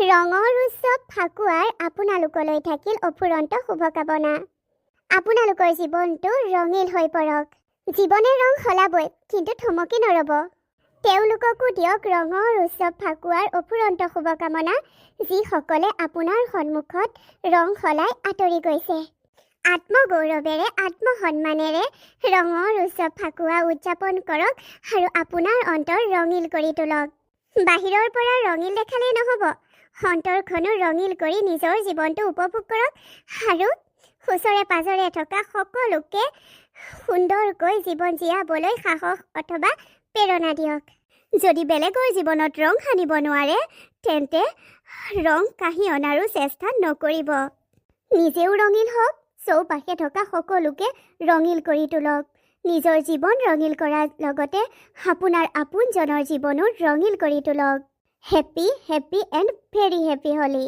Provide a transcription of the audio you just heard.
ৰঙৰ উৎসৱ ফাকুৱাৰ আপোনালোকলৈ থাকিল অফুৰন্ত শুভকামনা। আপোনালোকৰ জীৱনটো ৰঙীন হৈ পৰক। জীৱনে ৰং সলাবই, কিন্তু থমকি নৰব। তেওঁলোককো দিয়ক ৰঙৰ উৎসৱ ফাকুৱাৰ অফুৰন্ত শুভকামনা, যিসকলে আপোনাৰ সন্মুখত ৰং সলাই আঁতৰি গৈছে। আত্মগৌৰৱেৰে আত্মসন্মানেৰে ৰঙৰ উৎসৱ ফাকুৱা উদযাপন কৰক আৰু আপোনাৰ অন্তৰ ৰঙীন কৰি তোলক। বাহিৰৰ পৰা ৰঙীন দেখালেই নহ'ব, অন্তৰখনো ৰঙীন কৰি নিজৰ জীৱনটো উপভোগ কৰক আৰু ওচৰে পাজৰে থকা সকলোকে সুন্দৰকৈ জীৱন জীয়াবলৈ সাহস অথবা প্ৰেৰণা দিয়ক। যদি বেলেগৰ জীৱনত ৰং সানিব নোৱাৰে, তেন্তে ৰং কাঢ়ি অনাৰো চেষ্টা নকৰিব। নিজেও ৰঙীন হওক, চৌপাশে থকা সকলোকে ৰঙীন কৰি তোলক। নিজৰ জীৱন ৰঙীন কৰাৰ লগতে আপোনাৰ আপোনজনৰ জীৱনো ৰঙীন কৰি তোলক। Happy and very happy Holi.